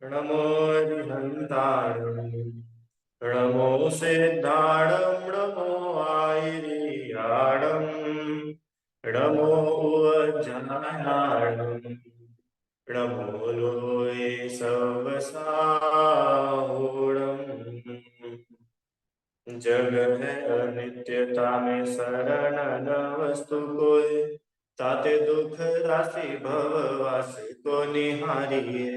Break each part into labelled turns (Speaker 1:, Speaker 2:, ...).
Speaker 1: नमो हरिहन्ताणं नमो सिद्धाणं नमो आयर्याणं नमो उज्जनायाणं नमो लोये सवसाहुणम् जग है अनित्यता में शरण न वस्तु कोय ताते दुख राशि भव वासी को निहारिए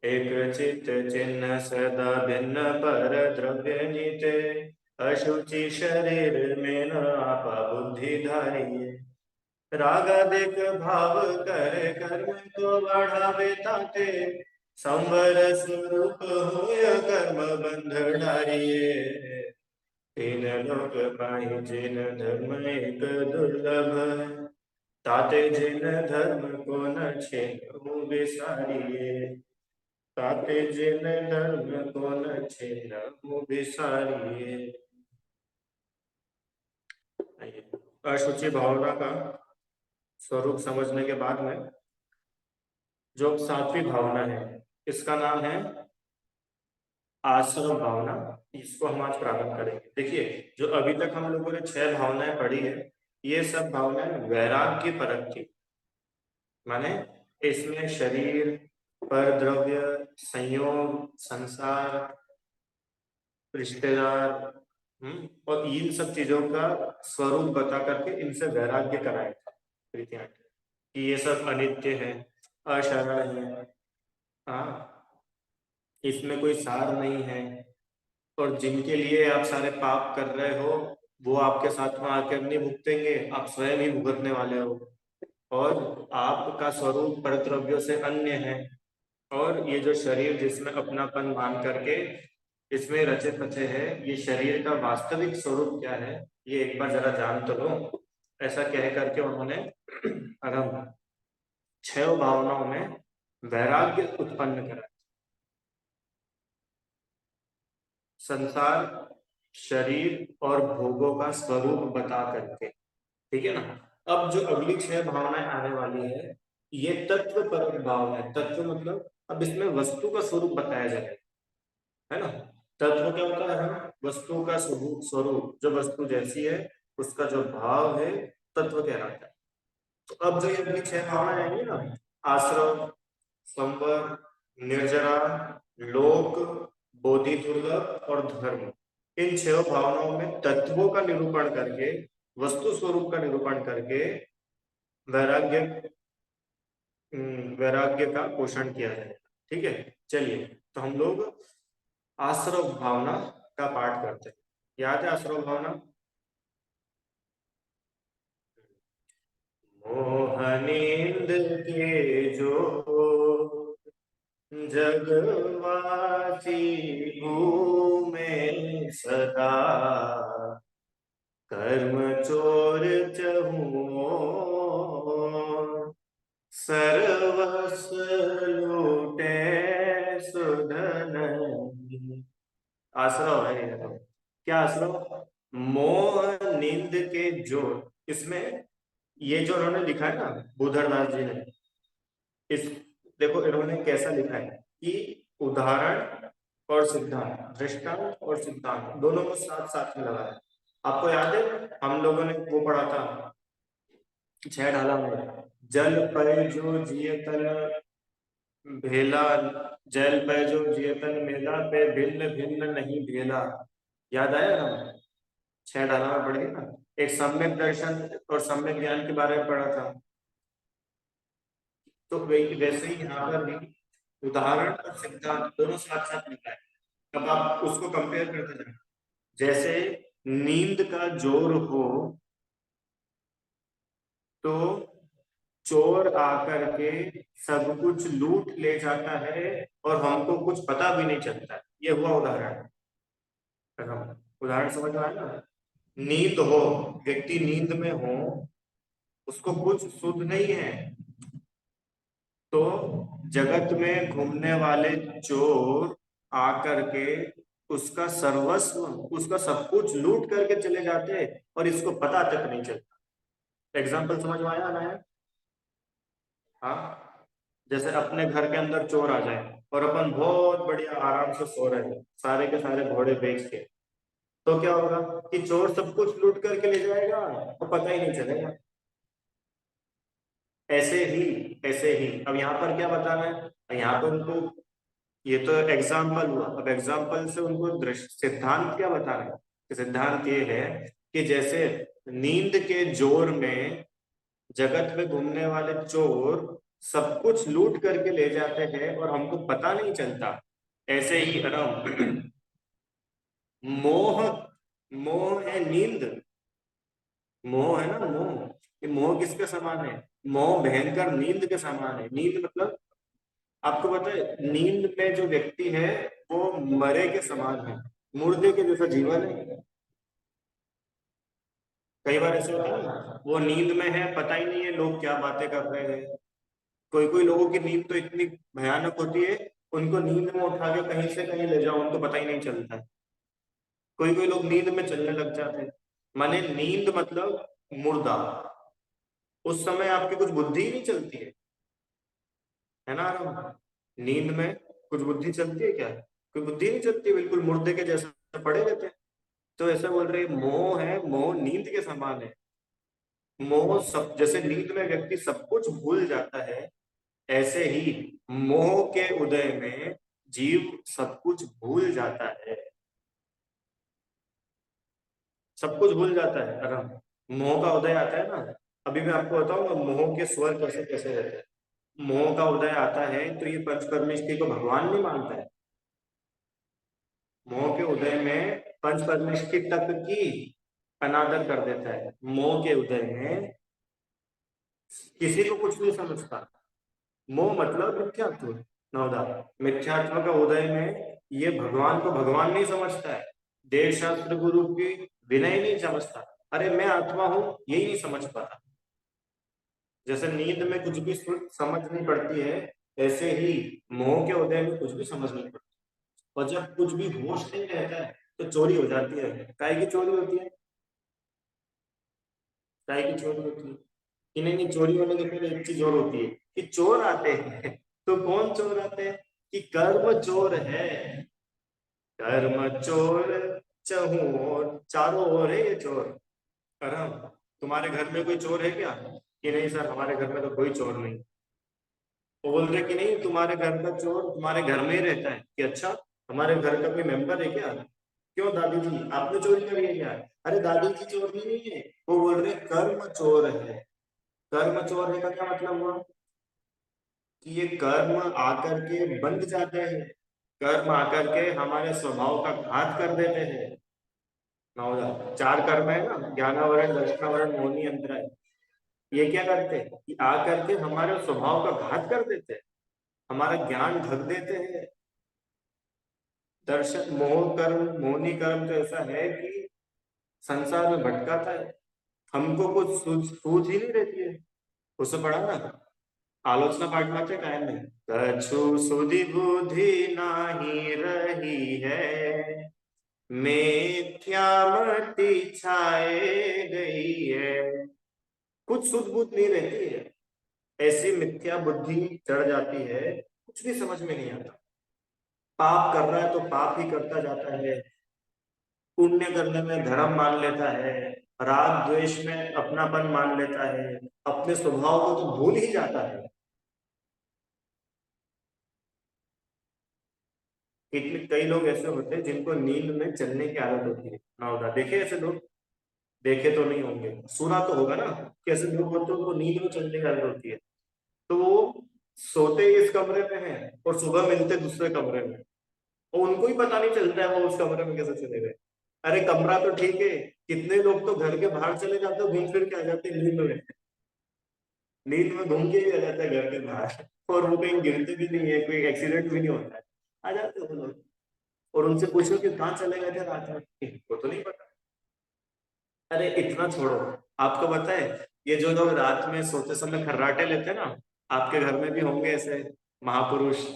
Speaker 1: एक चित्त चिन्ह सदा भिन्न पर द्रव्य नीते अशुचि शरीर में न आपा बुद्धि धारिए रागादिक भाव कर कर्म को बढ़ावे ताते संवर स्वरूप होय कर्म बंध डारिए तीन लोक पाई जिन धर्म एक दुर्लभ है ताते जिन धर्म को न छेनु बिसारिए ताते जिन धर्म को न छेनु बिसारिए। अशुचि भावना का स्वरूप समझने के बाद में जो सात्विक भावना है इसका नाम है आश्रम भावना। इसको हम आज प्रारंभ करेंगे। देखिए, जो अभी तक हम लोगों ने 6 भावनाएं पढ़ी है, ये सब भावनाएं वैराग्य परक थी। माने इसमें शरीर, पर द्रव्य, संयोग, संसार, रिश्तेदार, और इन सब चीजों का स्वरूप बता करके इनसे वैराग्य कराया था प्रीतियां कि ये सब अनित्य है, अशरण है, हाँ, इसमें कोई सार नहीं है, और जिनके लिए आप सारे पाप कर रहे हो वो आपके साथ में आकर नहीं भुगतेंगे, आप स्वयं ही भुगतने वाले हो, और आपका स्वरूप परद्रव्यों से अन्य है, और ये जो शरीर जिसमें अपनापन मान करके इसमें रचे पचे है, ये शरीर का वास्तविक स्वरूप क्या है ये एक बार जरा जान तो लो। ऐसा कह करके उन्होंने अगम 6 भावनाओं में वैराग्य उत्पन्न करा। संसार, शरीर और भोगों का स्वरूप बता करके, ठीक है ना। अब जो अगली 6 भावनाएं आने वाली है ये तत्व पर भाव है। तत्व मतलब अब इसमें वस्तु का स्वरूप बताया जाएगा, है ना। तत्व क्या होता है? वस्तु का स्वरूप, स्वरूप जो वस्तु जैसी है उसका जो भाव है तत्व कहलाता है। तो अब जो ये अगली 6 भावनाएं आएंगी ना, आश्रम, संवर, निर्जरा, लोक, बोधि दुर्लभ और धर्म, इन 6 भावनाओं में तत्वों का निरूपण करके, वस्तु स्वरूप का निरूपण करके वैराग्य, वैराग्य का पोषण किया जाएगा। ठीक है, चलिए तो हम लोग आश्रव भावना का पाठ करते हैं। याद है आश्रव भावना? मोहनींद के जो जगवासी घूमे सदा, कर्म चोर चहु सर्वस्व लूटे सुधन। आश्रव है ये तो। क्या आश्रव? मोह नींद के जोर। इसमें ये जो उन्होंने लिखा है ना बुधरदास जी ने, इस देखो इन्होंने कैसा लिखा है कि उदाहरण और सिद्धांत, दृष्टांत और सिद्धांत दोनों को साथ साथ में लगाया। आपको याद है हम लोगों ने वो पढ़ा था 6 ढाला में, जल पर जो जियतन भेला, जल पे जो जियतन मेला पे भिन्न भिन्न नहीं भेला। याद आया ना? 6 ढाला में पढ़े ना, एक सम्यक दर्शन और सम्यक ज्ञान के बारे में पढ़ा था। तो वैसे ही यहाँ पर भी उदाहरण और सिद्धांत दोनों साथ साथ मिलता है। अब आप उसको कंपेयर करते जाए, जैसे नींद का जोर हो तो चोर आकर के सब कुछ लूट ले जाता है और हमको कुछ पता भी नहीं चलता है। ये हुआ उदाहरण। उदाहरण समझ में आया ना? नींद हो, व्यक्ति नींद में हो, उसको कुछ सुध नहीं है, तो जगत में घूमने वाले चोर आकर के उसका सर्वस्व, उसका सब कुछ लूट करके चले जाते हैं और इसको पता तक नहीं चलता। एग्जाम्पल समझ में आया ना? है हाँ, जैसे अपने घर के अंदर चोर आ जाए और अपन बहुत बढ़िया आराम से सो रहे हैं, सारे के सारे घोड़े बेच के, तो क्या होगा कि चोर सब कुछ लूट करके ले जाएगा और पता ही नहीं चलेगा। ऐसे ही, ऐसे ही अब यहाँ पर क्या बताना है, यहाँ पर उनको, ये तो एग्जाम्पल हुआ, अब एग्जाम्पल से उनको दृश्य सिद्धांत क्या बताना है, कि सिद्धांत ये है कि जैसे नींद के जोर में जगत में घूमने वाले चोर सब कुछ लूट करके ले जाते हैं और हमको पता नहीं चलता, ऐसे ही अरम मोह, मोह है नींद, मोह है ना मोह, ये मोह किसके समान है, मोह भयंकर नींद के समान है। नींद मतलब आपको पता है, नींद में जो व्यक्ति है वो मरे के समान है, मुर्दे के जैसा जीवन है। कई बार ऐसे होता है ना, वो नींद में है, पता ही नहीं है लोग क्या बातें कर रहे हैं। कोई कोई लोगों की नींद तो इतनी भयानक होती है, उनको नींद में उठा के कहीं से कहीं ले जाओ उनको पता ही नहीं चलता है। कोई कोई लोग नींद में चलने लग जाते हैं। माने नींद मतलब मुर्दा, उस समय आपकी कुछ बुद्धि ही नहीं चलती है ना आराम? नींद में कुछ बुद्धि चलती है क्या? कोई बुद्धि नहीं चलती, बिल्कुल मुर्दे के जैसे पड़े रहते हैं। तो ऐसा बोल रहे हैं, मोह है, मोह नींद के समान है। मोह सब, जैसे नींद में व्यक्ति सब कुछ भूल जाता है, ऐसे ही मोह के उदय में जीव सब कुछ भूल जाता है, सब कुछ भूल जाता है आराम। मोह का उदय आता है ना, अभी मैं आपको बताऊंगा मोह के स्वर कैसे कैसे रहते हैं। मोह का उदय आता है तो ये पंच परमेष्टि को भगवान नहीं मानता है। मोह के उदय में पंच परमेष्टि तक की अनादर कर देता है। मोह के उदय में किसी को कुछ नहीं समझता। मोह मतलब मिथ्यात्व, नवदा, मिथ्यात्व का उदय में ये भगवान को भगवान नहीं समझता है, देव शास्त्र गुरु की विनय नहीं समझता। अरे मैं आत्मा हूं, यही नहीं समझ पाता। जैसे नींद में कुछ भी समझ नहीं पड़ती है, ऐसे ही मोह के उदय में कुछ भी समझ नहीं पड़ती। और जब कुछ भी होश नहीं रहता है तो चोरी हो जाती है। काय की चोरी होती है? काय की चोरी होती है? कि नहीं नहीं, चोरी होने के पहले एक चीज और होती है कि चोर आते हैं। तो कौन चोर आते हैं? कि कर्म चोर है, कर्म चोर, चहु और चारों ओर है ये चोर। करम, तुम्हारे घर में कोई चोर है क्या? कि नहीं सर, हमारे घर में तो कोई चोर नहीं। वो बोल रहे कि नहीं, तुम्हारे घर का चोर तुम्हारे घर में ही रहता है। कि अच्छा, हमारे घर का कोई मेंबर है क्या? क्यों दादी जी, आपने चोरी करी है क्या? अरे दादी जी चोर नहीं है। वो बोल रहे कर्म चोर है। कर्म चोर है का क्या मतलब हुआ? कि ये कर्म आकर के बंध जाते हैं, कर्म आकर के हमारे स्वभाव का घात कर देते हैं। नौ चार कर्म है ना, ज्ञानावरण, दर्शनावरण, मोहिनी, अंतराय। ये क्या करते हैं कि आकर के हमारे स्वभाव का घात कर देते हैं, हमारा ज्ञान ढक देते हैं। दर्शन मोह कर्म, मोहिनी कर्म तो ऐसा है कि संसार में भटकाता है, हमको कुछ सूझ ही नहीं रहती है। उससे पढ़ा ना, आलोचना पाठ में थे कायम में, कछु सुधि बुद्धि नाही रही है, मिथ्यामति छाए गई है। कुछ सुध बुद्ध नहीं रहती है, ऐसी मिथ्या बुद्धि चढ़ जाती है, कुछ भी समझ में नहीं आता। पाप कर रहा है तो पाप ही करता जाता है, पुण्य करने में धर्म मान लेता है, राग द्वेष में अपनापन मान लेता है, अपने स्वभाव को तो भूल ही जाता है। इतने कई लोग ऐसे होते हैं जिनको नींद में चलने की आदत होती है ना, होगा देखे ऐसे लोग? देखे तो नहीं होंगे, सुना तो होगा ना, कि ऐसे लोग होते हैं उनको नींद में चलने की आदत होती है। तो वो सोते इस कमरे में है और सुबह मिलते दूसरे कमरे में, और उनको ही पता नहीं चलता है वो उस कमरे में कैसे चले गए। अरे कमरा तो ठीक है, कितने लोग तो घर के बाहर चले जाते हैं, घूम फिर के आ जाते हैं नींद में, नींद में घूम के ही आ जाता है घर के बाहर, और वो कहीं गिरते भी नहीं है, कोई एक्सीडेंट भी नहीं होता है, आ जाते हैं वो लोग। और उनसे पूछो कि कहाँ चले गए थे रात में, इनको तो नहीं पता। अरे इतना छोड़ो, आपको पता है ये जो लोग रात में सोते समय खर्राटे लेते हैं ना, आपके घर में भी होंगे ऐसे महापुरुष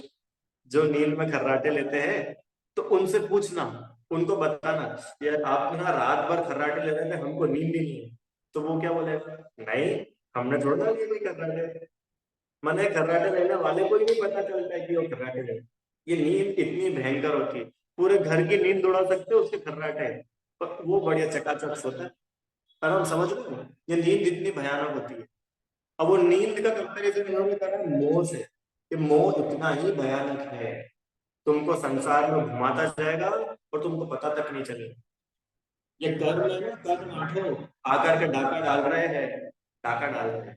Speaker 1: जो नींद में खर्राटे लेते हैं। तो उनसे पूछना, उनको बताना, यार आप ना रात भर खर्राटे ले रहे थे, हमको नींद ही नहीं है। तो वो क्या बोलेगा, नहीं, हमने थोड़ा ना लिए कोई खर्राटे। मैंने खर्राटे लेने वाले को ही नहीं पता चलता है कि वो खर्राटे ले। ये नींद इतनी भयंकर होती है, पूरे घर की नींद उड़ा सकते हो उसके खर्राटे, पर वो बढ़िया चकाचक सोता है। और हम समझ रहे हो, ये नींद इतनी भयानक होती है। अब वो नींद का कंपैरिजन इन्होंने करा मोह से, कि मोह इतना ही भयानक है, तुमको संसार में घुमाता जाएगा और तुमको पता तक नहीं चलेगा। ये कर्म है ना, कर्म आठों आकर के डाका डाल रहे हैं, डाका डाल रहे हैं,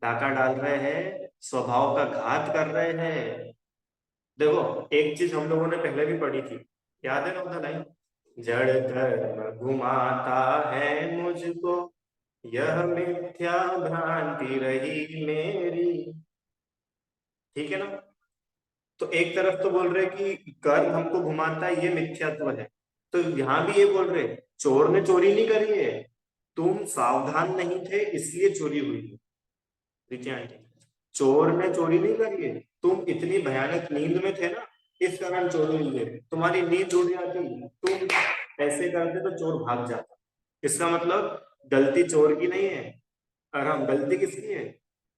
Speaker 1: डाका डाल रहे हैं, स्वभाव का घात कर रहे हैं। देखो, एक चीज हम लोगों ने पहले भी पढ़ी थी, याद है ना उधर लाइन, जड़ कर्म घुमाता है मुझको, यह मिथ्या भ्रांति रही मेरी। ठीक है ना? तो एक तरफ तो बोल रहे कि कर्म हमको घुमाता है, ये मिथ्यात्व है। तो यहाँ भी ये बोल रहे, चोर ने चोरी नहीं करी है, तुम सावधान नहीं थे इसलिए चोरी हुई है। देखिए आंटी, चोर ने चोरी नहीं करी है, तुम इतनी भयानक नींद में थे ना, इस कारण चोरी हुई है। तुम्हारी नींद उड़ जाती, तुम ऐसे करते तो चोर भाग जाता। इसका मतलब गलती चोर की नहीं है, और हम गलती किसकी है?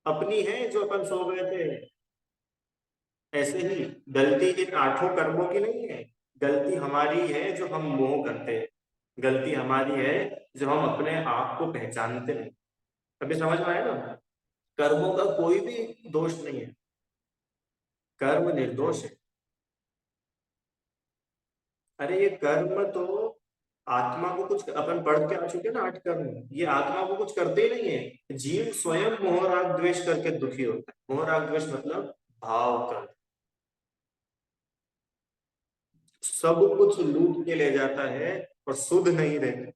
Speaker 1: अपनी है, जो अपन सो गए थे। ऐसे ही गलती इन आठों कर्मों की नहीं है, गलती हमारी है जो हम मोह करते हैं, गलती हमारी है जो हम अपने आप को पहचानते नहीं। अभी समझ में आया ना? कर्मों का कोई भी दोष नहीं है, कर्म निर्दोष है। अरे ये कर्म तो आत्मा को कुछ, अपन पढ़ के आ चुके हैं ना 8 कर्म, ये आत्मा को कुछ करते ही नहीं है। जीव स्वयं मोह राग द्वेष करके दुखी होता है। मोह राग द्वेष मतलब भाव कर, सब कुछ लूट के ले जाता है और शुद्ध नहीं रहता।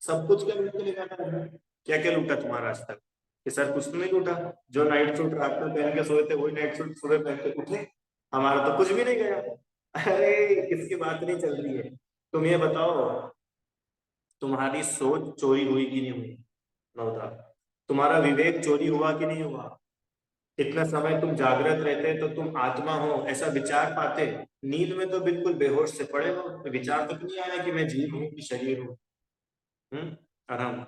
Speaker 1: सब कुछ क्या लूट के ले जाता है? क्या क्या लूटा तुम्हारा आज तक? कि सर कुछ तो नहीं लूटा, जो नाइट सूट रात में पहन के सोए थे वही नाइट सूट सुबह पहन के उठे, हमारा तो कुछ भी नहीं गया। अरे इसकी बात नहीं चल रही है। तुम ये बताओ, तुम्हारी सोच चोरी हुई कि नहीं हुई? नौदा, तुम्हारा विवेक चोरी हुआ कि नहीं हुआ? इतना समय तुम जागृत रहते तो तुम आत्मा हो ऐसा विचार पाते, नींद में तो बिल्कुल बेहोश से पड़े हो, तो विचार तक नहीं आया कि मैं जीव हूँ कि शरीर हूँ। और हम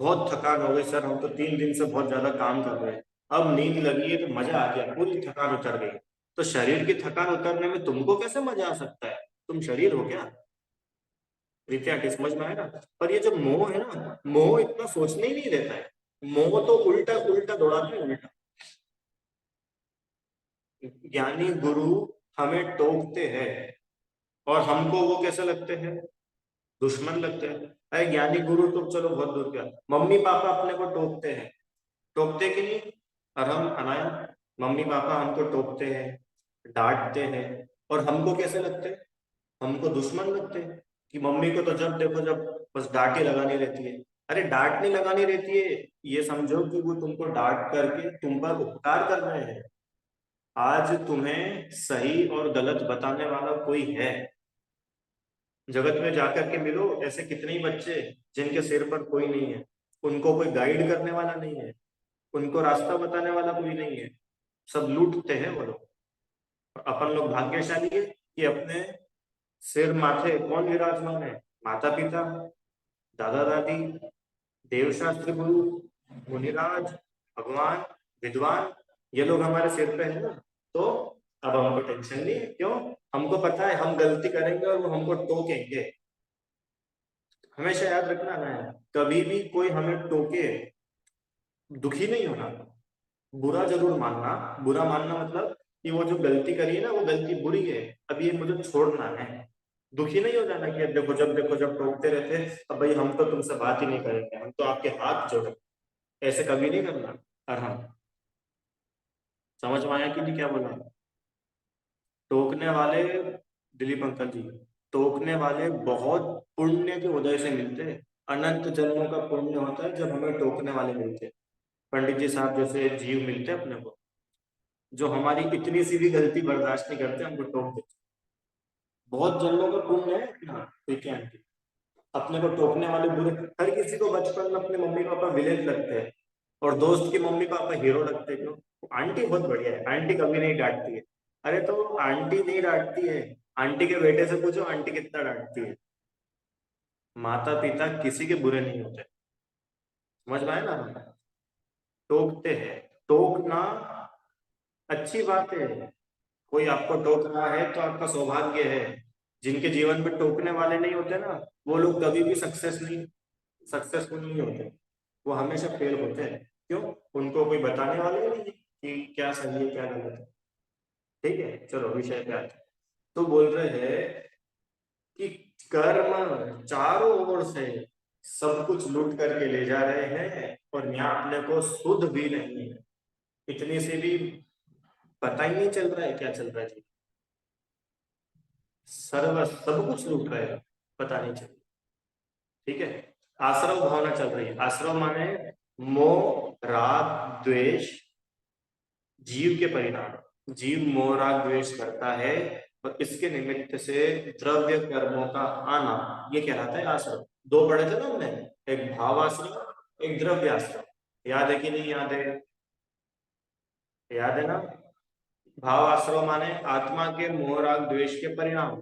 Speaker 1: बहुत थकान हो गई सर, हम तो 3 दिन से बहुत ज्यादा काम कर रहे हैं, अब नींद लगी है तो मजा आ गया, पूरी थकान उतर गई। तो शरीर की थकान उतरने में तुमको कैसे मजा आ सकता है? तुम शरीर हो क्या? रित्या की समझ में आया ना? पर ये जो मोह है ना, मोह इतना सोचने ही नहीं देता है। मोह तो उल्टा उल्टा दौड़ाते हैं, उल्टा। ज्ञानी गुरु हमें टोकते हैं, और हमको वो कैसे लगते हैं? दुश्मन लगते हैं। अरे ज्ञानी गुरु तो चलो बहुत दूर क्या, मम्मी पापा अपने को टोकते हैं, टोकते कि नहीं? और हम अनाया, मम्मी पापा हमको टोकते हैं, डांटते हैं, और हमको कैसे लगते हैं? हमको दुश्मन लगते हैं। कि मम्मी को तो जब देखो जब बस डांट ही लगानी रहती है। अरे डांट नहीं लगानी रहती है, ये समझो कि वो तुमको डांट करके तुम पर उपकार कर रहे हैं। आज तुम्हें सही और गलत बताने वाला कोई है? जगत में जाकर के मिलो, ऐसे कितने ही बच्चे जिनके सिर पर कोई नहीं है, उनको कोई गाइड करने वाला नहीं है, उनको रास्ता बताने वाला कोई नहीं है, सब लूटते हैं वो लोग। और अपन लोग भाग्यशाली है कि अपने सिर माथे कौन विराजमान है? माता पिता, दादा दादी, देवशास्त्र गुरु, मुनिराज, भगवान, विद्वान, ये लोग हमारे सिर पे है ना। तो अब हमको टेंशन नहीं है, क्यों? हमको पता है हम गलती करेंगे और वो हमको टोकेंगे। हमेशा याद रखना है, कभी भी कोई हमें टोके दुखी नहीं होना, बुरा जरूर मानना। बुरा मानना मतलब कि वो जो गलती करी है ना, वो गलती बुरी है, अब ये मुझे छोड़ना है। दुखी नहीं हो जाना कि अब देखो जब टोकते रहते हैं, अब भाई हम तो तुमसे बात ही नहीं करेंगे, हम तो आपके हाथ जोड़े, ऐसे कभी नहीं करना। और हम समझ में आया कि नहीं क्या बोला? टोकने वाले, दिलीप अंकल जी, टोकने वाले बहुत पुण्य के उदय से मिलते हैं। अनंत जन्मों का पुण्य होता है जब हमें टोकने वाले मिलते हैं। पंडित जी साहब जैसे जीव मिलते हैं अपने को, जो हमारी इतनी सी भी गलती बर्दाश्त नहीं करते, हमको टोक देते। बहुत जन्मों का पुण्य है ना। ठीक है आंटी, अपने को टोकने वाले बुरे, हर किसी को बचपन में अपने मम्मी पापा विलेन लगते हैं, और दोस्त की मम्मी पापा हीरो लगते हैं। क्यों? आंटी बहुत बढ़िया है, आंटी कभी नहीं डांटती है। अरे तो आंटी नहीं डांटती है, आंटी के बेटे से पूछो आंटी कितना डांटती है। माता पिता किसी के बुरे नहीं होते, समझ में आया ना? टोकते हैं, टोकना अच्छी बात है। कोई आपको टोक रहा है तो आपका सौभाग्य है। जिनके जीवन में टोकने वाले नहीं होते ना, वो लोग कभी भी सक्सेसफुल नहीं होते। वो हमेशा फेल होते हैं। क्यों? उनको कोई बताने वाले नहीं है कि क्या सही है क्या गलत है। ठीक है, चलो विषय पे आते हैं। तो बोल रहे हैं कि कर्म चारों ओर से सब कुछ लूट करके ले जा रहे हैं, और यहाँ अपने को शुद्ध भी नहीं है। इतनी सी भी पता ही नहीं चल रहा है क्या चल रहा है जी। सर्व सब कुछ लूट रहे हैं, पता नहीं चल। ठीक है। आश्रव भावना चल रही है। आश्रव माने मोह राग द्वेष, जीव के परिणाम। जीव मोह राग द्वेष करता है, और इसके निमित्त से द्रव्य कर्मों का आना, ये कहलाता है आश्रव। दो पढ़े थे ना हमने, एक भाव आश्रव, एक द्रव्य आश्रव। याद है कि नहीं याद है? याद है ना? भाव आश्रव माने आत्मा के मोह राग द्वेष के परिणाम,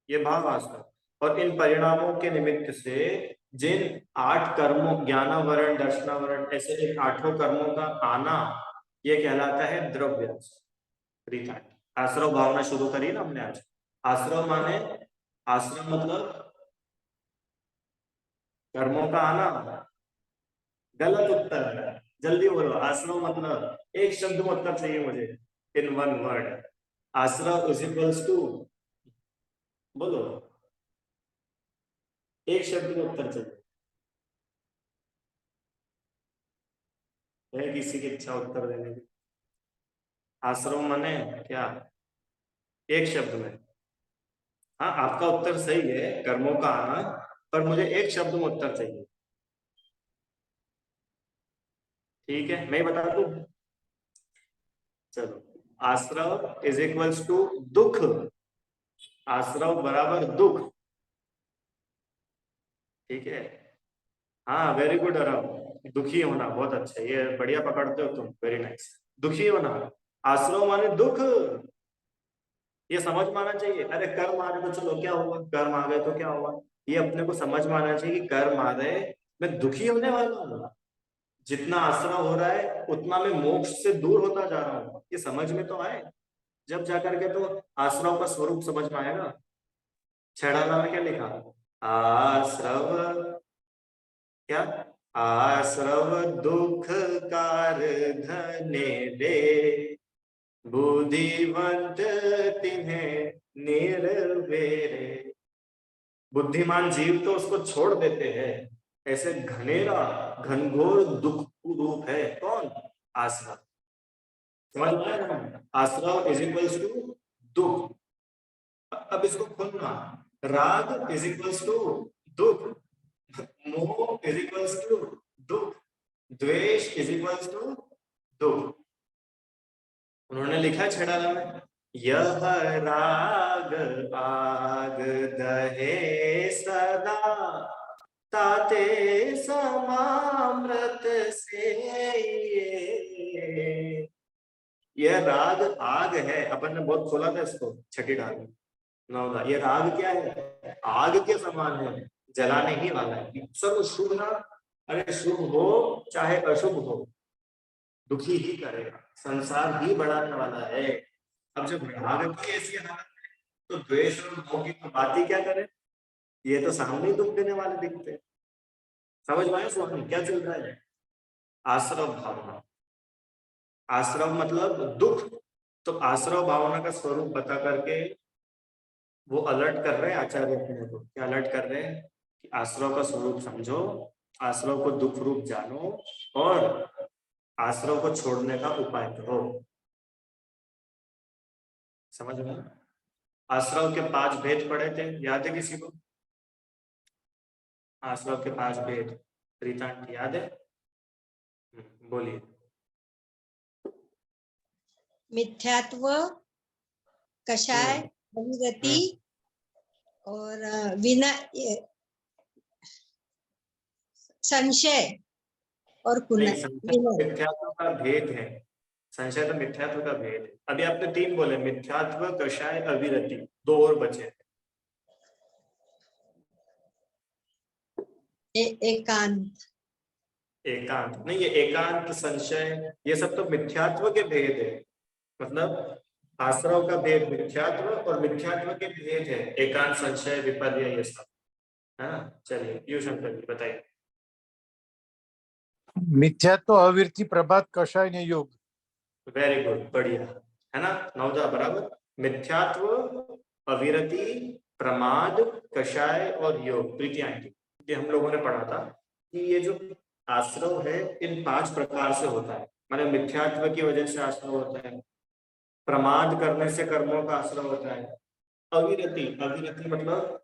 Speaker 1: ये भाव आश्रव। और इन परिणामों के निमित्त से जिन 8 कर्मों, ज्ञानावरण दर्शनावरण, ऐसे इन 8 कर्मों का आना, ये कहलाता है द्रव्य आश्रव। आश्रव भावना शुरू करी ना हमने आज। आश्रव माने, आश्रम मतलब कर्मों का आना। गलत उत्तर है, जल्दी बोलो। आश्रव मतलब, एक शब्द में उत्तर चाहिए मुझे, इन वन वर्ड। आश्रव इज इक्वल्स टू, बोलो, एक शब्द में उत्तर चाहिए। है किसी की इच्छा उत्तर देने की? आश्रम माने क्या, एक शब्द में? हाँ, आपका उत्तर सही है, कर्मों का आना, पर मुझे एक शब्द में उत्तर चाहिए। ठीक है, मैं बता दूं? चलो, आश्रव इज इक्वल्स टू दुख। आश्रव बराबर दुख। ठीक है। हाँ, वेरी गुड आराम। दुखी होना बहुत अच्छा है, ये बढ़िया पकड़ते हो तुम, वेरी नाइस। दुखी होना, आश्रव माने दुख। ये समझ में आना चाहिए। अरे कर्म आ गए तो चलो क्या हुआ, कर्म आ गए तो क्या हुआ, ये अपने को समझ में आना चाहिए कि कर्म आ गए, मैं दुखी होने वाला हूँ। जितना आश्रव हो रहा है उतना मैं मोक्ष से दूर होता जा रहा हूँ, ये समझ में तो आए। जब जाकर के तो आश्रव का स्वरूप समझ में आएगा। छेड़ाला में क्या लिखा? आश्रव, क्या? आश्रव दुख कार धने दे, बुद्धिवंत तिन्हें निर्वेरे। बुद्धिमान जीव तो उसको छोड़ देते हैं। ऐसे घनेरा घनघोर दुख रूप है कौन? आश्रव। समझ में आया ना? आश्रव इज इक्वल्स टू दुख। अब इसको खोलना। राग इज इक्वल्स टू दुख, मोह इज इक्वल्स टू दुख, द्वेष इज इक्वल्स टू दुख। उन्होंने लिखा छेड़ाला में, यह राग आग दहे सदा, ताते समामृत से। यह राग आग है, अपन ने बहुत खोला था इसको छठी डाल में। नौदा, ये राग क्या है? आग के समान है, जलाने ही वाला है। सब शुभ ना, अरे शुभ हो चाहे अशुभ हो, दुखी ही करेगा, संसार ही बढ़ाने वाला है। अब जब राग की ऐसी हालत है, तो द्वेष और मोह की तो बात ही क्या करें। ये तो सामने ही दुख देने वाले दिखते हैं। समझ में आया स्वामी क्या चल रहा है? आश्रव भावना, आश्रव मतलब दुख। तो आश्रव भावना का स्वरूप बता करके वो अलर्ट कर रहे हैं आचार्य अपने को। क्या अलर्ट कर रहे हैं? कि आश्रव का स्वरूप समझो, आश्रव को दुख रूप जानो, और आश्रव को छोड़ने का उपाय करो। समझ में? आश्रव के 5 भेद पढ़े थे, याद है किसी को? आश्रव के 5 भेद, प्रीतांत याद है? बोलिए।
Speaker 2: मिथ्यात्व, कषाय, अविरति और विना संशय और
Speaker 1: मिथ्यात्व का भेद है। संशय तो मिथ्यात्व का भेद है। अभी आपने 3 बोले, मिथ्यात्व, कषाय, अविरति, 2 और बचे।
Speaker 2: एकांत।
Speaker 1: एकांत नहीं, ये एकांत, संशय, ये सब तो मिथ्यात्व के भेद है। मतलब आश्रव का भेद मिथ्यात्व और मिथ्यात्व के भेद है एकांत, संशय, विपर्य, ये सब है ना। चलिए यू शंकर जी बताइए।
Speaker 3: मिथ्यात्व, अविरति, प्रभात, कषाय ने योग।
Speaker 1: वेरी गुड, बढ़िया है ना। नवदा बराबर। मिथ्यात्व, अविरति, प्रमाद, कषाय और योग। प्रीति आंटी, ये हम लोगों ने पढ़ा था कि ये जो आश्रव है इन 5 प्रकार से होता है। माने मिथ्यात्व की वजह से आश्रव होता है, प्रमाद करने से कर्मों का आश्रव होता है, अविरति, अविरति मतलब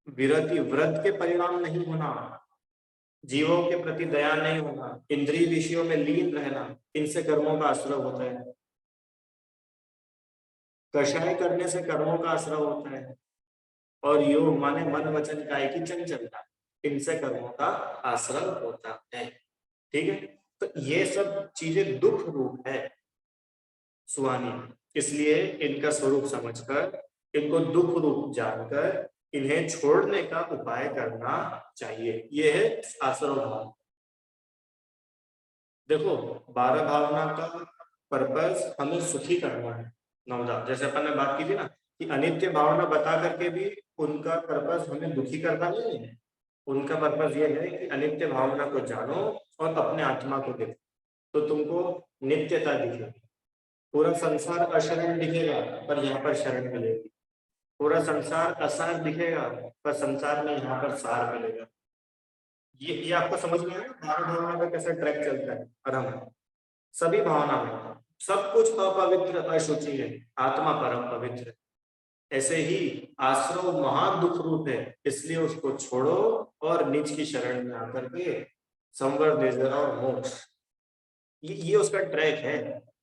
Speaker 1: विरति, व्रत के परिणाम नहीं होना, जीवों के प्रति दया नहीं होना, इंद्रिय विषयों में लीन रहना, इनसे कर्मों का आश्रव होता है। कषाय करने से कर्मों का आश्रव होता है, और योग माने मन वचन काया की चंचलता, इनसे कर्मों का आश्रव होता है। ठीक है, तो ये सब चीजें दुख रूप है सुहानी, इसलिए इनका स्वरूप समझकर, इनको दुख रूप जानकर इन्हें छोड़ने का उपाय करना चाहिए। ये है आश्रव भाव। देखो 12 भावना का पर्पस हमें सुखी करना है नवदा। जैसे अपन ने बात की थी ना कि अनित्य भावना बता करके भी उनका पर्पस हमें दुखी करना नहीं है। उनका पर्पस ये है कि अनित्य भावना को जानो और अपने आत्मा को देखो, तो तुमको नित्यता दिखेगी। पूरा संसार अशरण दिखेगा पर यहाँ पर शरण मिलेगी, पूरा संसार असार दिखेगा पर संसार में यहाँ पर सार मिलेगा। ये आपको समझ में आया 12 भावना का कैसा ट्रैक चलता है। और हम सभी भावना में सब कुछ अपवित्र अशुचि है, आत्मा परम पवित्र है। ऐसे ही आश्रव महान दुख रूप है, इसलिए उसको छोड़ो और निज की शरण में आकर के संवर, निर्जरा और मोक्ष, ये उसका ट्रैक है।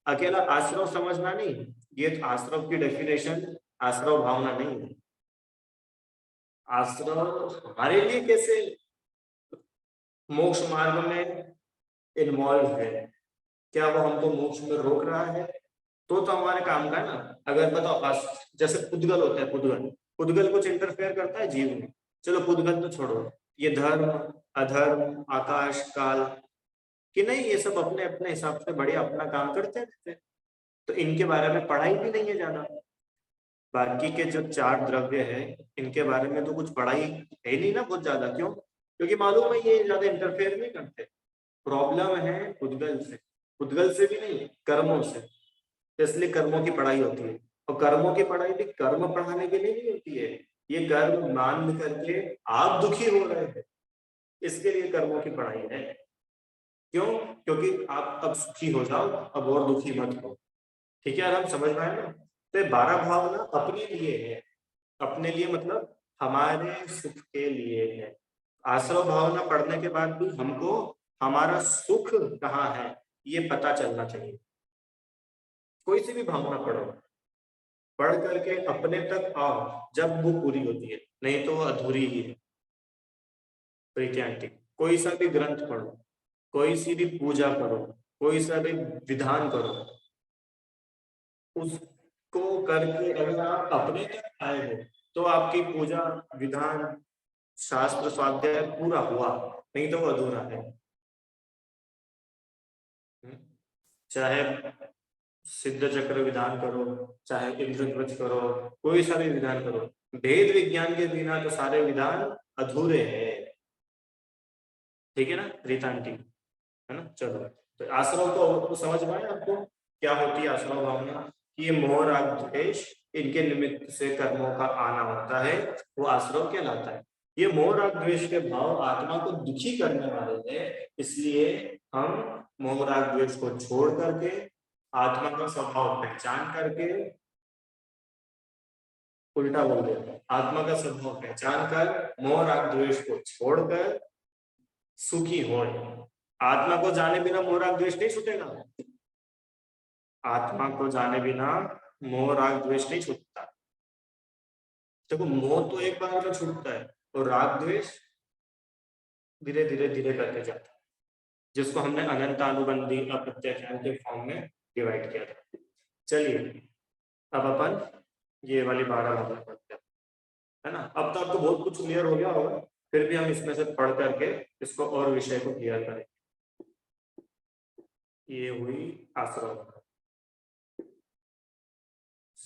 Speaker 1: अकेला आश्रव समझना नहीं, ये आश्रव की डेफिनेशन आश्रव भावना नहीं है। आश्रव हमारे लिए कैसे मोक्ष मार्ग में इन्वॉल्व है, क्या वो हमको मोक्ष में रोक रहा है? तो हमारे काम का है ना। अगर बताओ जैसे पुद्गल होता है, पुद्गल कुछ इंटरफेयर करता है जीव में, चलो पुद्गल तो छोड़ो, ये धर्म अधर्म आकाश काल कि नहीं, ये सब अपने अपने हिसाब से बड़े अपना काम करते रहते हैं, तो इनके बारे में पढ़ाई भी नहीं है ज्यादा। बाकी के जो 4 द्रव्य है इनके बारे में तो कुछ पढ़ाई है नहीं ना बहुत ज्यादा। क्यों? क्योंकि मालूम है ये ज्यादा इंटरफेयर नहीं करते। प्रॉब्लम है पुद्गल से भी नहीं, कर्मों से, इसलिए कर्मों की पढ़ाई होती है। और कर्मों की पढ़ाई भी कर्म पढ़ाने के लिए नहीं होती है, ये कर्म मान करके आप दुखी हो रहे हैं इसके लिए कर्मों की पढ़ाई है। क्यों? क्योंकि आप अब सुखी हो जाओ, अब और दुखी मत हो। ठीक है, आराम समझ में आया ना। तो 12 भावना अपने लिए है, अपने लिए मतलब हमारे सुख के लिए है। आश्रव भावना पढ़ने के बाद भी हमको हमारा सुख कहाँ है ये पता चलना चाहिए। कोई सी भी भावना पढ़ करके अपने तक आओ जब वो पूरी होती है, नहीं तो वो अधूरी ही है। प्रीति आंटी, कोई सा भी ग्रंथ पढ़ो, कोई सी भी पूजा करो, कोई सा भी विधान करो, उसको करके अगर आप अपने तक आए हो तो आपकी पूजा विधान शास्त्र स्वाध्याय पूरा हुआ, नहीं तो वो अधूरा है। चाहे सिद्ध चक्र विधान करो, चाहे इंद्रध्वज करो, कोई सा भी विधान करो, भेद विज्ञान के बिना तो सारे विधान अधूरे हैं। ठीक है ना रीता आंटी, है ना। चलो, तो आश्रव तो समझ में आया आपको क्या होती है आश्रव भावना? ये मोह राग द्वेष इनके निमित्त से कर्मों का आना होता है, वो आश्रव कहलाता है। ये मोह राग द्वेष के भाव आत्मा को दुखी करने वाले हैं, इसलिए हम मोह राग द्वेष को छोड़ करके आत्मा का स्वभाव पहचान करके, उल्टा बोल रहे, आत्मा का स्वभाव पहचान कर मोह राग द्वेष को छोड़कर सुखी हो। आत्मा को जाने बिना मोह राग द्वेष नहीं छूटेगा, आत्मा को जाने बिना मोह राग द्वेष नहीं छूटता। देखो मोह तो एक बार में छूटता है और राग द्वेष धीरे धीरे धीरे करके जाता है, जिसको हमने अनंतानुबंधी अप्रत्याख्यान के फॉर्म में डिवाइड किया था। चलिए अब अपन ये वाली 12 भावना पढ़ते हैं, है ना। अब तो आपको बहुत कुछ क्लियर हो गया होगा, फिर भी हम इसमें से पढ़ करके इसको और विषय को क्लियर करें। ये हुई आश्रव।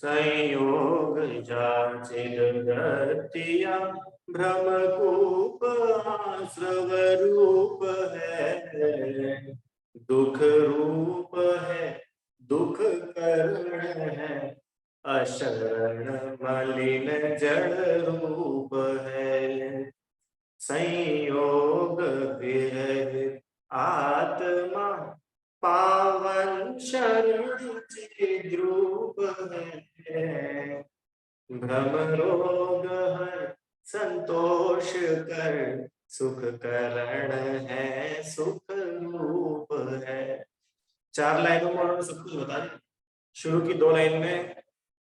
Speaker 1: संयोग जाचिद गतिया भ्रम कूप आश्रव रूप है, दुख रूप है, दुख करण है, अशरण मलिन जड़ रूप है। संयोग विरह आत्मा पावन शरण चिद्रूप है, भ्रम रोग हर संतोष कर, सुख करण है, सुख रूप है। 4 लाइनों में उन्होंने सब कुछ बता दिया। शुरू की 2 लाइन में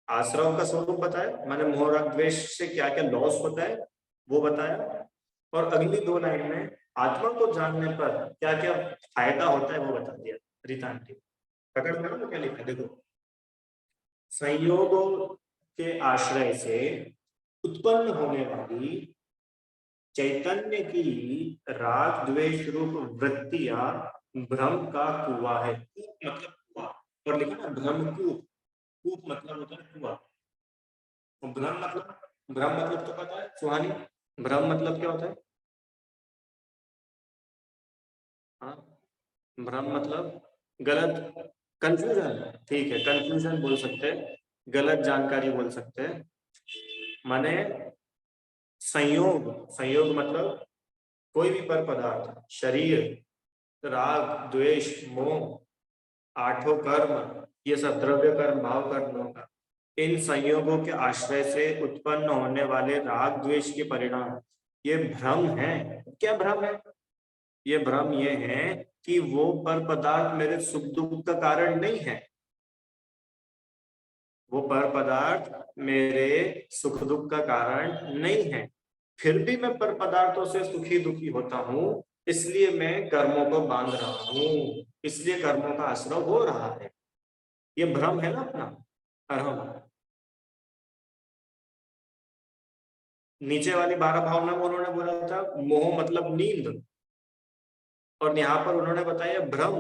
Speaker 1: आश्रव का स्वरूप बताया, मैंने मोह राग द्वेष से क्या क्या लॉस होता है वो बताया, और अगली 2 लाइन में आत्मा को जानने पर क्या क्या फायदा होता है वो बता दिया। रीता आंटी पकड़ में ना क्या लिखा, देखो, संयोगों के आश्रय से उत्पन्न होने वाली चैतन्य की राग द्वेष रूप वृत्तियां भ्रम का कुआं है। कूप मतलब कुआं, और लिखा ना भ्रमकूप, कूप मतलब होता है कुआं, और भ्रम मतलब तो पता है सुहानी, भ्रम मतलब क्या होता है? हाँ, भ्रम मतलब गलत, कंफ्यूजन, ठीक है, कंफ्यूजन बोल सकते हैं, गलत जानकारी बोल सकते हैं। माने संयोग, संयोग मतलब कोई भी पर पदार्थ, शरीर, राग द्वेष मोह, 8 कर्म, ये सब द्रव्य कर्म भाव कर्म का, इन संयोगों के आश्रय से उत्पन्न होने वाले राग द्वेष के परिणाम ये भ्रम है। क्या भ्रम है? ये भ्रम ये है कि वो पर पदार्थ मेरे सुख दुख का कारण नहीं है, वो पर पदार्थ मेरे सुख दुख का कारण नहीं है, फिर भी मैं पर पदार्थों से सुखी दुखी होता हूं, इसलिए मैं कर्मों को बांध रहा हूं, इसलिए कर्मों का आश्रय हो रहा है। ये भ्रम है ना अपना अरहम। नीचे वाली 12 भावना में उन्होंने बोला था मोह मतलब नींद, और यहाँ पर उन्होंने बताया भ्रम,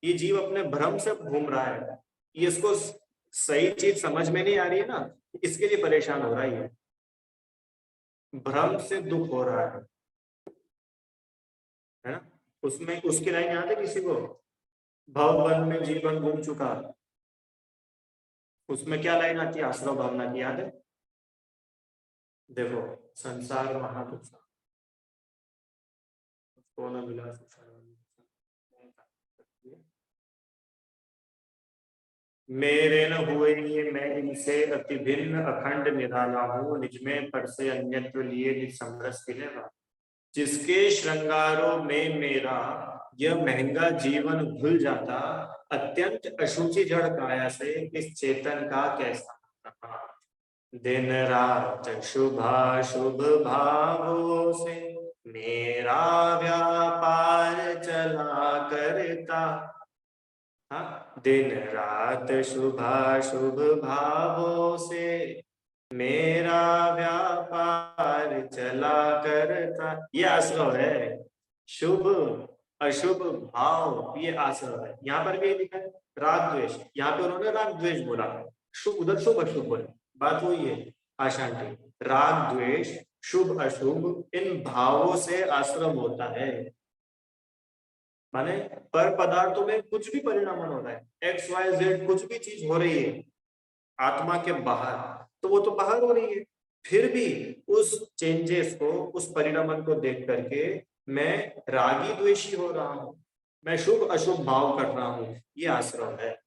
Speaker 1: ये जीव अपने भ्रम से घूम रहा है, ये इसको सही चीज समझ में नहीं आ रही है ना, इसके लिए परेशान हो रहा है, भ्रम से दुख हो रहा है ना। उसमें उसकी लाइन याद है किसी को? भव वन में जीवन घूम चुका, उसमें क्या लाइन आती है आश्रव भावना की, याद है? देखो, संसार महादुख को न मिला मेरे न हुए ये मैं इनसे अति भिन्न अखंड निराला हूँ, निज में पर से अन्यत्व लिए निज समरस मिलेगा। जिसके श्रृंगारों में मेरा यह महंगा जीवन भूल जाता, अत्यंत अशुचि जड़ काया से इस चेतन का कैसा रहा। दिन रात शुभाशुभ भावों से मेरा व्यापार चला करता, हाँ, दिन रात शुभाशुभ भावों से मेरा व्यापार चला करता, ये आश्रव है। शुभ अशुभ भाव ये आश्रव है। यहाँ पर भी लिखा है राग द्वेष, यहाँ पे उन्होंने राग द्वेष बोला, शुभ उधर शुभ अशुभ बोले, बात वही है आशांति। राग द्वेष शुभ अशुभ इन भावों से आश्रम होता है, माने पर पदार्थों में कुछ भी परिणाम हो रहा है, एक्स वाई जेड कुछ भी चीज हो रही है आत्मा के बाहर, तो वो तो बाहर हो रही है, फिर भी उस चेंजेस को, उस परिणामन को देख करके मैं रागी द्वेषी हो रहा हूं, मैं शुभ अशुभ भाव कर रहा हूं, ये आश्रम है।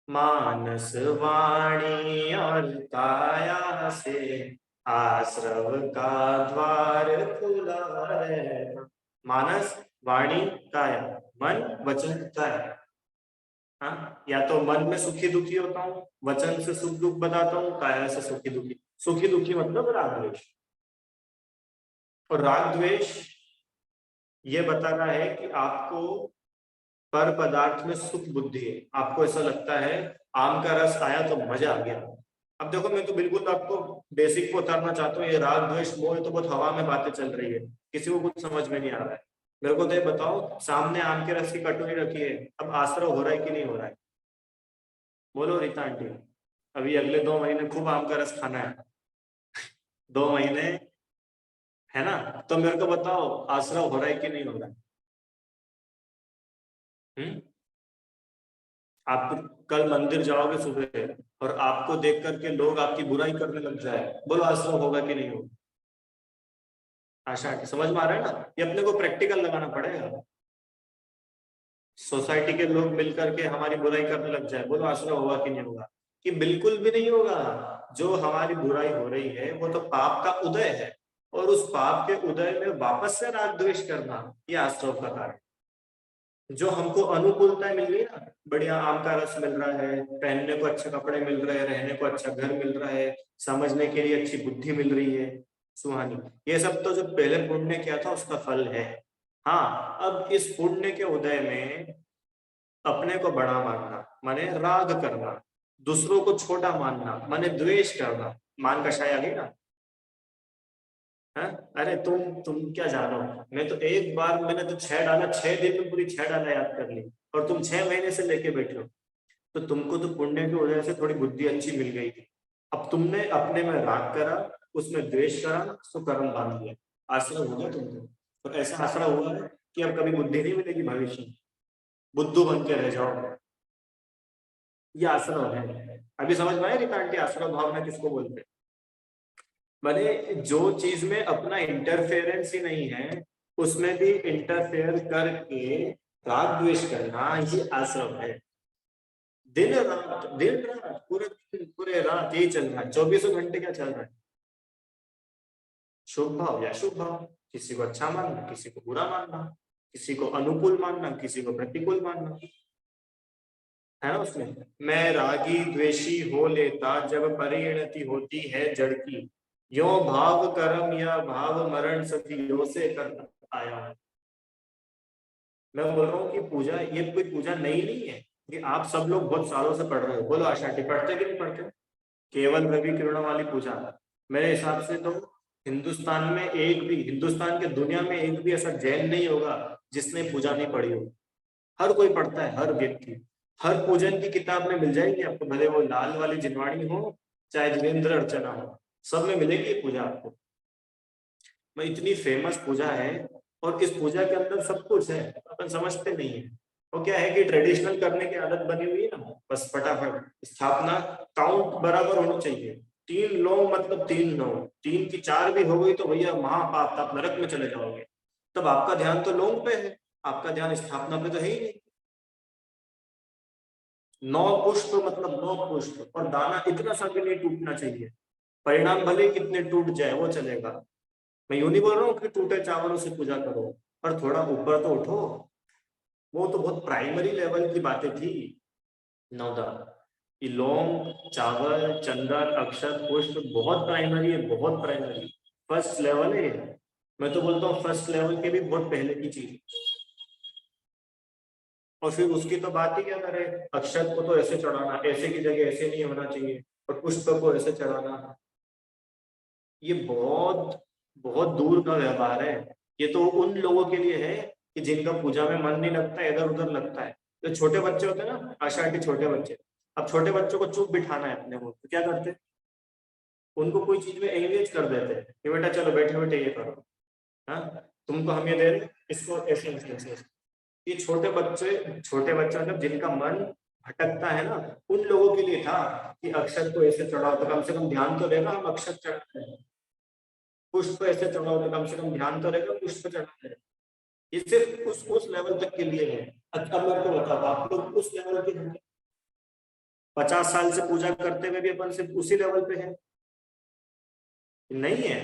Speaker 1: मानस वाणी और काया से आश्रव का द्वार खुला है। मानस वाणी काया, मन वचन काया, हाँ, या तो मन में सुखी दुखी होता हूँ, वचन से सुख दुख बताता हूँ, काया से सुखी दुखी मतलब राग द्वेष। और राग द्वेष ये बता रहा है कि आपको पर पदार्थ में सुख बुद्धि है, आपको ऐसा लगता है आम का रस आया तो मजा आ गया। अब देखो, मैं तो बिल्कुल आपको बेसिक को उतारना चाहता हूँ, ये राग द्वेष मोह तो बहुत हवा में बातें चल रही है, किसी को कुछ समझ में नहीं आ रहा है। मेरे को तो ये बताओ, सामने आम के रस की कटोरी रखी है, अब आश्रय हो रहा है कि नहीं हो रहा है? बोलो रीता आंटी, अभी अगले 2 महीने खूब आम का रस खाना है। 2 महीने, है ना? तो मेरे को बताओ आश्रव हो रहा है कि नहीं हो रहा है? आप कल मंदिर जाओगे सुबह और आपको देख करके लोग आपकी बुराई करने लग जाए, बोलो आश्रव होगा कि नहीं होगा? आशा आंटी समझ में आ रहा है ना? ये अपने को प्रैक्टिकल लगाना पड़ेगा। सोसाइटी के लोग मिलकर के हमारी बुराई करने लग जाए, बोलो आश्रय होगा कि नहीं होगा? कि बिल्कुल भी नहीं होगा। जो हमारी बुराई हो रही है वो तो पाप का उदय है, और उस पाप के उदय में वापस से राग द्वेष करना, ये आश्रव का कार्य। जो हमको अनुकूलता मिल रही है ना, बढ़िया आम का रस मिल रहा है, पहनने को अच्छे कपड़े मिल रहे हैं, रहने को अच्छा घर मिल रहा है, समझने के लिए अच्छी बुद्धि मिल रही है, सुहानी, ये सब तो जो पहले पुण्य किया था उसका फल है। हाँ, अब इस पुण्य के उदय में अपने को बड़ा मानना माने राग करना, दूसरों को छोटा मानना माने द्वेष करना, मान कषाय आ गई ना? है? अरे तुम क्या जानो, मैं तो एक बार मैंने तो 6 डाला, 6 दिन में पूरी 6 डाला याद कर ली, और तुम 6 महीने से लेके बैठे हो। तो तुमको तो पुण्य की वजह से थोड़ी बुद्धि अच्छी मिल गई थी, अब तुमने अपने में राग करा, उसमें द्वेष करा, तो कर्म बांध लिया, आश्रय हो गया तुमको। और ऐसा आश्रय हुआ है कि अब कभी बुद्धि नहीं मिलेगी भविष्य में, बुद्धू बन के रह जाओ। ये आश्रव है। अभी समझ में आया रीता आंटी आश्रव भावना किसको बोलते हैं? माने जो चीज में अपना इंटरफेरेंस ही नहीं है उसमें भी इंटरफेयर करके राग द्वेष करना, ये आश्रव है। दिन रात पूरे दिन पूरे रात यही चल रहा है, 24 घंटे क्या चल रहा है? शुभ भाव या शुभ भाव, किसी को अच्छा मानना, किसी को बुरा मानना, किसी को अनुकूल मानना, किसी को प्रतिकूल मानना, है ना? उसमें मैं रागी द्वेषी हो लेता जब परिणति होती है जड़ की, यो भाव कर्म या भाव मरण सभी यो से कर आया हूं। मैं बोल रहा हूँ कि पूजा ये कोई पूजा नई नहीं है, कि आप सब लोग बहुत सालों से पढ़ रहे हो, बोलो आशा आंटी पढ़ते कि नहीं पढ़ते? केवल रवि किरणों वाली पूजा, मेरे हिसाब से तो हिंदुस्तान में एक भी, हिंदुस्तान के दुनिया में एक भी ऐसा जैन नहीं होगा जिसने पूजा नहीं पढ़ी हो। हर कोई पढ़ता है, हर व्यक्ति, हर पूजन की किताब में मिल जाएगी आपको, भले वो लाल वाली जिनवाणी हो चाहे जिनेन्द्र अर्चना हो, सब में मिलेगी पूजा आपको। मैं इतनी फेमस पूजा है, और इस पूजा के अंदर सब कुछ है, अपन समझते नहीं है। वो क्या है कि ट्रेडिशनल करने की आदत बनी हुई है ना, बस फटाफट स्थापना, काउंट बराबर होना चाहिए, 3 लोग मतलब 3 लोग, 3 की 4 भी हो गई तो भैया महापाप, आप नरक में चले जाओगे। तब आपका ध्यान तो लोग पे है, आपका ध्यान स्थापना पे तो है ही नहीं। 9 पुष्प मतलब 9 पुष्प, और दाना इतना सा भी नहीं टूटना चाहिए, परिणाम भले कितने टूट जाए वो चलेगा। मैं यूं नहीं बोल रहा हूँ कि टूटे चावलों से पूजा करो, पर थोड़ा ऊपर तो उठो। वो तो बहुत प्राइमरी लेवल की बातें थी। नौदा, लौंग, चावल, चंदन, अक्षत, पुष्प बहुत प्राइमरी है, बहुत प्राइमरी, फर्स्ट लेवल है। मैं तो बोलता हूँ फर्स्ट लेवल के भी बहुत पहले की चीज, और फिर उसकी तो बात ही क्या करे, अक्षत को तो ऐसे चढ़ाना, ऐसे की जगह ऐसे नहीं होना चाहिए, और पुष्प को ऐसे चढ़ाना, ये बहुत बहुत दूर का व्यवहार है। ये तो उन लोगों के लिए है कि जिनका पूजा में मन नहीं लगता, इधर उधर लगता है। तो छोटे बच्चे होते हैं ना, आशा के छोटे बच्चे, अब छोटे बच्चों को चुप बिठाना है अपने को, तो क्या करते, उनको कोई चीज में एंगेज कर देते हैं कि बेटा चलो बैठे बैठे ये करो, हाँ तुमको हम ये दे रहे, इसको ऐसे ऐसे। ये छोटे बच्चे मतलब जिनका मन भटकता है ना, उन लोगों के लिए था कि अक्षर को ऐसे चढ़ाओ तो कम से कम ध्यान तो रहेगा हम अक्षर चढ़ाते हैं, पुष्प ऐसे चढ़ाओ तो कम से कम ध्यान तो रहेगा पुष्प चढ़ाते हैं। ये सिर्फ उस लेवल तक के लिए है। अच्छा मेरे को बताओ आप लोग उस लेवल के हैं? 50 साल से पूजा करते हुए भी अपन सिर्फ उसी लेवल पे है? नहीं है।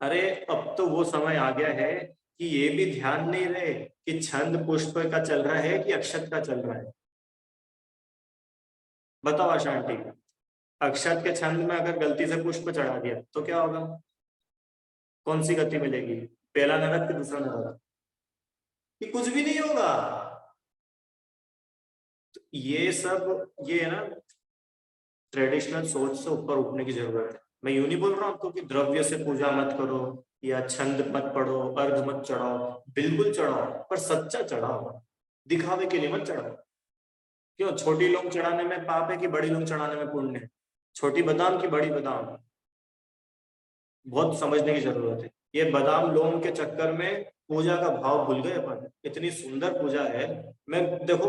Speaker 1: अरे अब तो वो समय आ गया है कि ये भी ध्यान नहीं रहे कि छंद पुष्प का चल रहा है कि अक्षत का चल रहा है। बताओ आशा आंटी, अक्षत के छंद में अगर गलती से पुष्प चढ़ा दिया तो क्या होगा? कौन सी गति मिलेगी, पहला नरक कि दूसरा नरक? कि कुछ भी नहीं होगा। तो ये सब ये है ना, ट्रेडिशनल सोच से ऊपर उठने की जरूरत है। मैं यूं नहीं बोल रहा हूं आपको कि द्रव्य से पूजा मत करो या छंद मत पढ़ो, अर्घ मत चढ़ाओ, बिल्कुल चढ़ाओ, पर सच्चा चढ़ाओ, दिखावे के लिए मत चढ़ाओ। क्यों? छोटी लौंग चढ़ाने में पाप है कि बड़ी लौंग चढ़ाने में पुण्य है? छोटी बादाम की बड़ी बादाम? बहुत समझने की जरूरत है। ये बादाम लौंग के चक्कर में पूजा का भाव भूल गए अपन। इतनी सुंदर पूजा है। मैं देखो,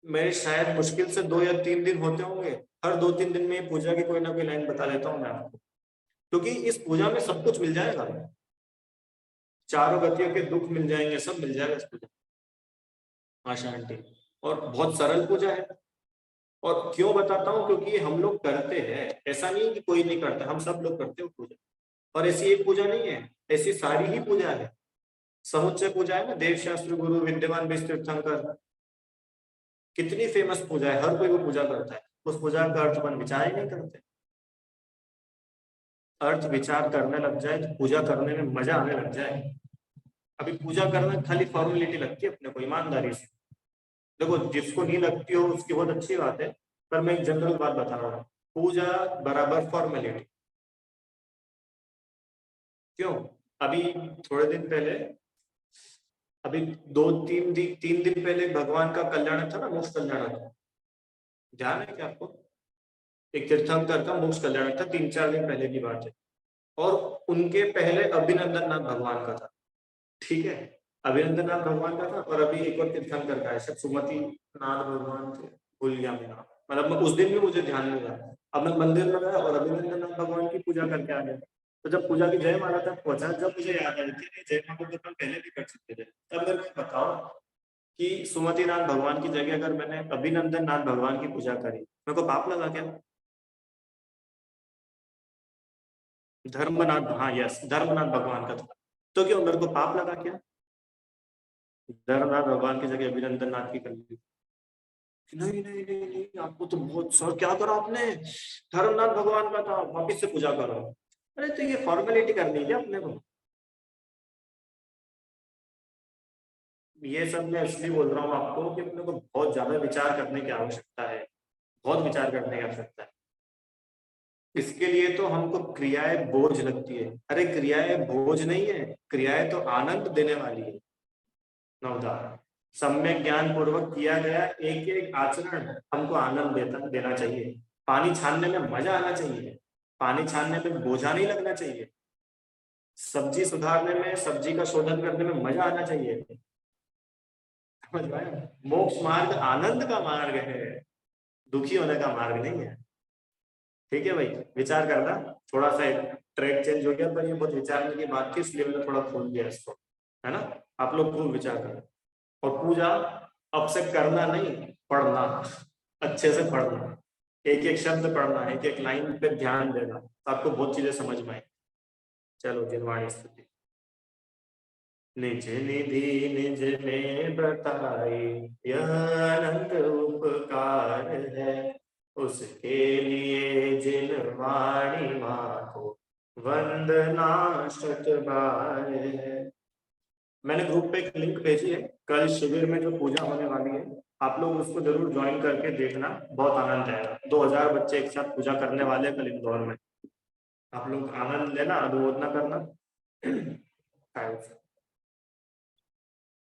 Speaker 1: मेरे शायद मुश्किल से 2 या 3 दिन होते होंगे, हर 2-3 दिन में पूजा की कोई ना कोई लाइन बता देता हूँ मैं आपको, क्योंकि इस पूजा में सब कुछ मिल जाएगा। चारों गतियों के दुख मिल जाएंगे, सब मिल जाएगा इस पूजा। आशा आंटी, और बहुत सरल पूजा है। और क्यों बताता हूँ? क्योंकि हम लोग करते हैं, ऐसा नहीं है कि कोई नहीं करता, हम सब लोग करते हो पूजा। और ऐसी एक पूजा नहीं है, ऐसी सारी ही पूजा है। समुच्चय पूजा है ना, देव शास्त्र गुरु विद्यमान तीर्थंकर, कितनी फेमस पूजा है, हर कोई वो पूजा करता है। उस पूजा का अर्थ अपन विचार ही नहीं करते। अर्थ विचार करने लग जाए तो पूजा करने में मजा आने लग जाए। अभी पूजा करना खाली फॉर्मेलिटी लगती है अपने को, ईमानदारी से देखो, जिसको नहीं लगती हो उसकी बहुत अच्छी बात है, पर मैं एक जनरल बात बता रहा हूँ, पूजा बराबर फॉर्मेलिटी। क्यों? अभी थोड़े दिन पहले, अभी 3 दिन पहले भगवान का कल्याण था ना, मोक्ष कल्याण था, ध्यान है क्या आपको? एक तीर्थंकर का मोक्ष कल्याण था, 3-4 दिन पहले की बात है। और उनके पहले अभिनंदन नाथ भगवान का था, ठीक है? अभिनंदन नाथ भगवान का था, और अभी एक और तीर्थंकर का है, शायद सुमति नाथ भगवान थे, भूल गया मैं नाम। मतलब उस दिन भी मुझे ध्यान नहीं रहा। अब मैं मंदिर में गया और अभिनंदन नाथ भगवान की पूजा करके आ गया। तो जब पूजा की जय माला तक पहुंचा, जब मुझे याद आई थी जय माला तो पहले भी कर सकते थे, तब मेरे को बताओ कि सुमति नाथ भगवान की जगह अगर मैंने अभिनंदन नाथ भगवान की पूजा करी, मेरे को पाप लगा क्या? धर्मनाथ, हाँ यस, धर्मनाथ भगवान का था, तो क्यों मेरे को पाप लगा क्या? धर्मनाथ भगवान की जगह अभिनंदन नाथ की कर ली। नहीं नहीं नहीं नहीं, आपको तो बहुत सर, क्या करा आपने? धर्मनाथ भगवान का था, वापिस से पूजा करो। अरे तो ये फॉर्मेलिटी करनी है क्या अपने को? ये सब मैं इसलिए बोल रहा हूँ आपको कि अपने को बहुत ज्यादा विचार करने की आवश्यकता है, बहुत विचार करने की आवश्यकता है। इसके लिए तो हमको क्रियाएं बोझ लगती है। अरे क्रियाएं बोझ नहीं है, क्रियाएं तो आनंद देने वाली है। नवदा, सम्यक ज्ञान पूर्वक किया गया एक एक आचरण हमको आनंद देना चाहिए। पानी छानने में मजा आना चाहिए, पानी छानने में बोझा नहीं लगना चाहिए। सब्जी सुधारने में, सब्जी का शोधन करने में मजा आना चाहिए। समझ पाए? मोक्ष मार्ग आनंद का मार्ग है, दुखी होने का मार्ग नहीं है। ठीक है भाई, विचार करना। थोड़ा सा ट्रैक चेंज हो गया, पर ये बहुत विचारने की बात थी, इसलिए मैंने थोड़ा खोल दिया इसको, है ना? आप लोग खूब विचार करें। और पूजा अब से करना नहीं, पढ़ना, अच्छे से पढ़ना, एक एक शब्द पढ़ना, एक एक लाइन पे ध्यान देना, तो आपको बहुत चीजें समझ में आए। चलो जिनवाणी स्तुति। निज निधि निज में बताई यह अनंत उपकार है, उसके लिए जिन वाणी माँ वंदना शत बार है। मैंने ग्रुप पे एक लिंक भेजी है, कल शिविर में जो पूजा होने वाली है, आप लोग उसको जरूर ज्वाइन करके देखना, बहुत आनंद आएगा। 2000 बच्चे एक साथ पूजा करने वाले कल इंदौर में। आप लोग आनंद लेना, अनुमोदना करना।